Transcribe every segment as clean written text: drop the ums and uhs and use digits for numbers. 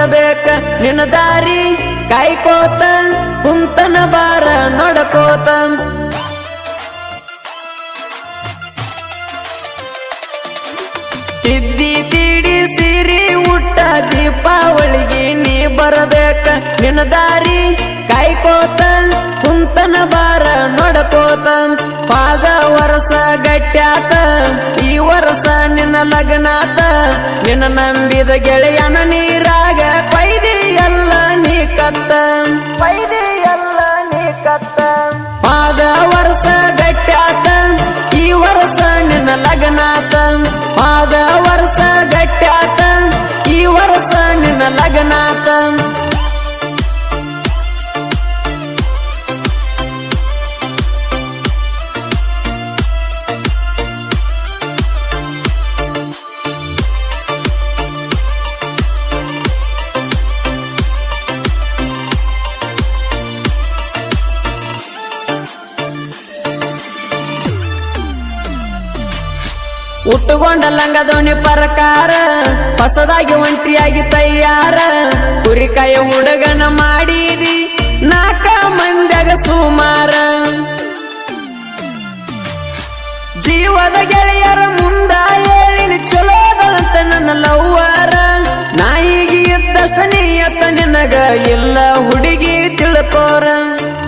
ಬರಬೇಕ ನಿನ್ನ ದಾರಿ ಕಾಯ್ಕೋತ ಕುಂತನ ಬಾರ ನಡ್ಕೋತ ತಿದ್ದಿ ತೀಡಿ ಸೀರಿ ಉಟ್ಟ ದೀಪಾವಳಿಗೆ ನೀ ಬರಬೇಕ ನಿನ್ನ ದಾರಿ ಕಾಯ್ಕೋತ ಕುಂತನ ಬಾರ ನಡ್ಕೋತ ಪಾದ ವರ್ಷ ಗಟ್ಟ್ಯಾತ ಈ ವರ್ಷ ನಿನ್ನ ಲಗ್ನಾತ ನಿನ್ನ ನಂಬಿದ ಗೆಳೆಯನ ನೀರಾಗ ಪೈದಿ ಎಲ್ಲ ನೀ ಕತ್ತ ಪಾದ ವರ್ಷ ಗಟ್ಟ್ಯಾತ ಈ ವರ್ಷ ನಿನ್ನ ಲಗ್ನಾತ ಪಾದ ವರ್ಷ ಗಟ್ಟ್ಯಾತ ಈ ವರ್ಷ ನಿನ್ನ ಲಗ್ನಾತ ಉಟ್ಟುಕೊಂಡ ಲಂಗದೋಣಿ ಪ್ರಕಾರ ಹೊಸದಾಗಿ ಒಂಟಿಯಾಗಿ ತಯ್ಯಾರ ಕುರಿಕಾಯ ಹುಡುಗನ ಮಾಡಿದಿ ನಾಕ ಮಂದ್ಯಾಗ ಸುಮಾರ ಜೀವದ ಗೆಳೆಯರ ಮುಂದ ಹೇಳಿನಿ ಚಲೋದಂತ ನನ್ನ ಲವ್ವಾರ ನಾಯಿಗೆ ಇದ್ದಷ್ಟ ನೀಯತ್ತ ನಿನಗ ಇಲ್ಲ ಹುಡುಗಿ ತಿಳ್ಕೋರ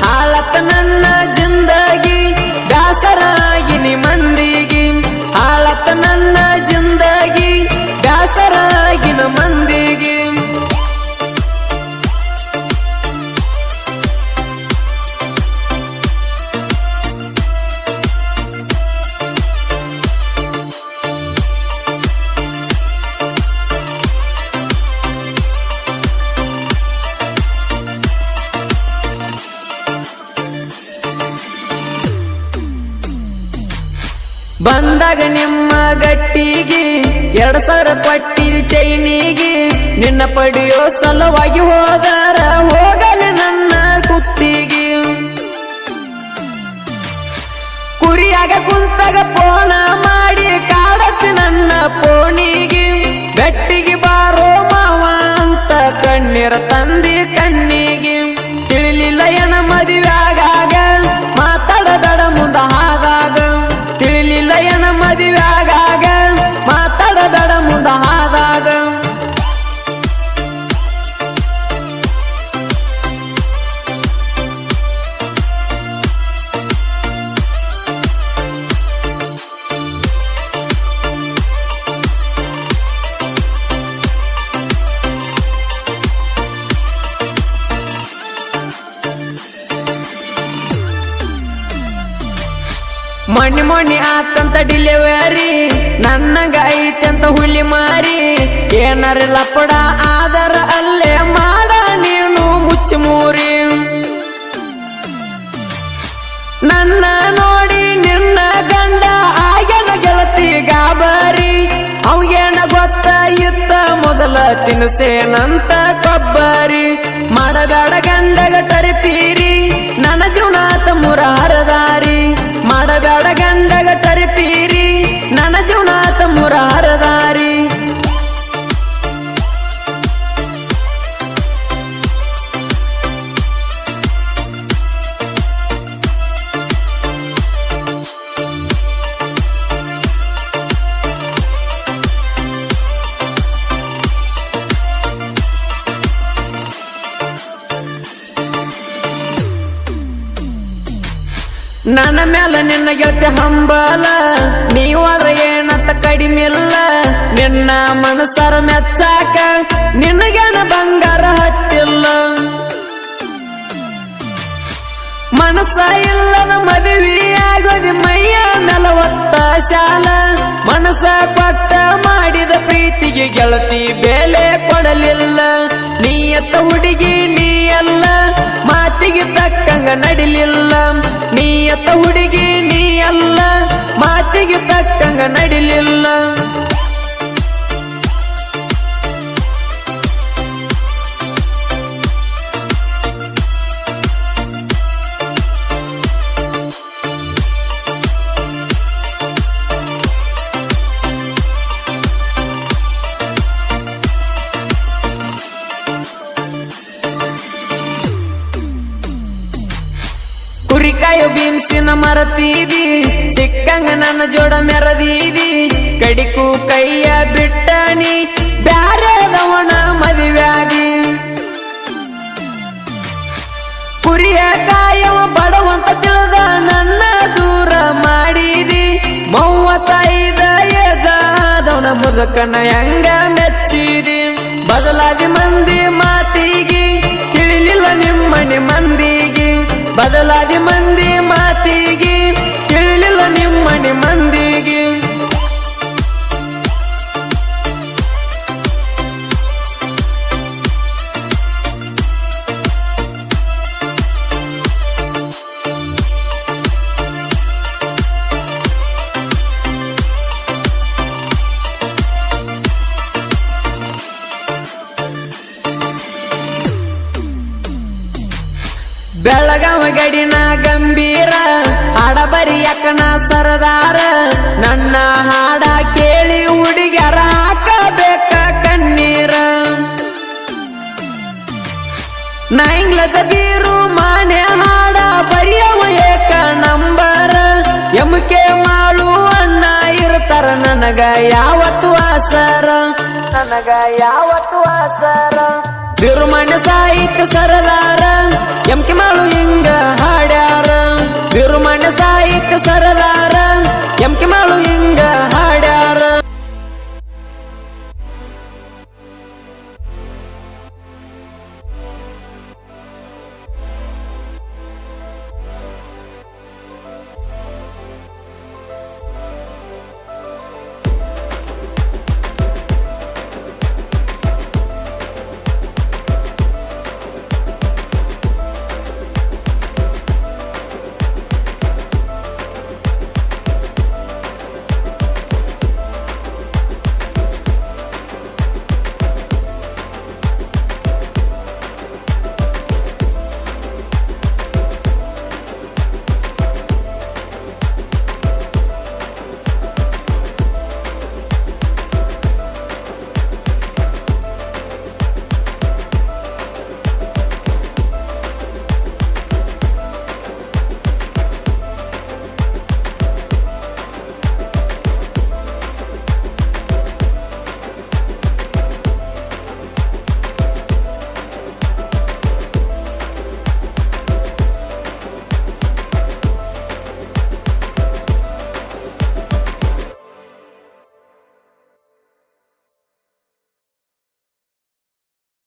ಹಾಳತ್ತ ನನ್ನ ಜಿಂದಗಿ ದಾಸರಾಗಿನಿ ಮಂದಿಗಿ ಹಾಳತ್ತ ನನ್ನ ಜಿಂದಗಿ ದಾಸರಾಗಿನ ಮಂದಿಗೆ ಬಂದಾಗ ನಿಮ್ಮ ಗಟ್ಟಿಗೆ 2000 ಕೊಟ್ಟಿರಿ ಚೈನಿಗೆ ನಿನ್ನ ಪಡೆಯೋ ಸಲುವಾಗಿ ಹೋದಾರ ಹೋಗಲಿ ನನ್ನ ಕುತ್ತಿಗೆ ಕುರಿಯಾಗ ಕುಂತಾಗ ಪೋಣ ಮಾಡಿ ಕಾಡತ್ತಿ ನನ್ನ ಪೋಣಿಗೆ ಬೆಟ್ಟಿಗೆ ಬಾರೋ ಮಾವ ಅಂತ ಕಣ್ಣೀರ ತಂದಿ ಕಣ್ಣಿಗೆ ತಿಳಿಲಿಲ್ಲ ಏನ ಮದುವೆಯಾಗಾಗ ಮಾತಾಡಬೇಡ ಮುಂದ ಹಾದಾಗ ತಿಳಿಲಿಲ್ಲ ಏನ ಮದುವೆಯಾಗಾಗ ಮಾತಾಡಬೇಡ ಮುಂದ ಹಾದಾಗ ಮೊನ್ನೆ ಆತಂತ ಡಿಲಿವರಿ ನನ್ನಂಗ ಐತಂತ ಹುಲಿ ಮಾರಿ ಏನಾರ ಲಪಡ ಆದರ ಅಲ್ಲೇ ಮಾಡ ನೀನು ಮುಚ್ಚಿ ಮೂರಿ ನನ್ನ ನೋಡಿ ನಿನ್ನ ಗಂಡ ಆಗ್ಯಾನ ಗೆಳತಿ ಗಾಬರಿ ಅವಾಗೇನ ಗೊತ್ತ ಇತ್ತ ಮೊದಲ ತಿನ್ಸೇನಂತ ಕೊಬ್ಬರಿ ಮಾಡಬೇಡ ಗಂಡಗ ಟರಿಪೀರಿ ನನ್ನ ಜೀವನಾತ ಮುರಾರದಾರಿ ಮಾಡಬೇಡ ಗಂಡಗ ಟರಿಪೀರಿ ನನ್ನ ಜೀವನಾತ ಮುರಾರದಾರಿ ನನ್ನ ಮ್ಯಾಲ ನಿನ್ನ ಗೆಳತಿ ಹಂಬಲ ನೀವಾದ್ರ ಏನತ್ತ ಕಡಿಮಿಲ್ಲ ನಿನ್ನ ಮನಸ್ಸರ ಮೆಚ್ಚಾಕ ನಿನಗೇನ ಬಂಗಾರ ಹತ್ತಿಲ್ಲ ಮನಸ್ಸ ಇಲ್ಲದ ಮದುವೆ ಆಗೋದಿ ಮೈಯ ನಲವತ್ತ ಶಾಲ ಮನಸ್ಸ ಕೊಟ್ಟ ಮಾಡಿದ ಪ್ರೀತಿಗೆ ಗೆಳತಿ ಬೆಲೆ ಕೊಡಲಿಲ್ಲ ನೀಯತ್ತ ಹುಡುಗಿ ನೀಯಲ್ಲ ಮಾತಿಗೆ ತಕ್ಕಂಗ ನಡಿಲಿಲ್ಲ ನೀಯತ್ತ ಹುಡುಗಿ ನೀಯಲ್ಲ ಮಾತಿಗೆ ತಕ್ಕಂಗ ನಡಿಲಿಲ್ಲ ಕಾಯೋ ಭೀಮ್ಸಿನ ಮರತೀದಿ ಸಿಕ್ಕಂಗ ನನ್ನ ಜೋಡ ಮೆರದೀದಿ ಕಡಿಕು ಕೈಯ ಬಿಟ್ಟನಿ ಬ್ಯಾರೆದವನ ಮದುವ್ಯಾದಿ ಕುರಿಯ ಕಾಯವ ಬಡವಂತ ತಿಳಿದ ನನ್ನ ದೂರ ಮಾಡಿದಿ 35 ಏಜಾದವನ ಮುದುಕನ ಹೆಂಗ ಮೆಚ್ಚಿದಿ ಬದಲಾದಿ ಮಂದಿ ಮಾತಿಗೆ ತಿಳಿಲಿಲ್ಲ ನಿಮ್ಮನೆ ಮಂದಿಗೆ ಬದಲಾದಿ ಮಂದಿ ಮಾತಿಗೆ ತಿಳಿಲಿಲ್ಲ ನಿಮ್ಮನೆ ಮಂದಿಗೆ ಬೆಳಗಾವ ಗಡಿನ ಗಂಭೀರ ಹಾಡಬರಿಯಕನ ಸರದಾರ ನನ್ನ ಹಾಡ ಕೇಳಿ ಹುಡುಗ್ಯಾರ ಹಾಕಬೇಕ ಕಣ್ಣೀರ ನಾ ಇಂಗ್ಲಜ ಬೀರು ಮಾನೆ ಹಾಡ ಬರಿಯವ ಏಕ ನಂಬರ ಎಮ್ಕೆ ಮಾಳು ಅಣ್ಣ ಇರ್ತಾರ ನನಗ ಯಾವತ್ತು ಆಸರ ನನಗ ಯಾವತ್ತು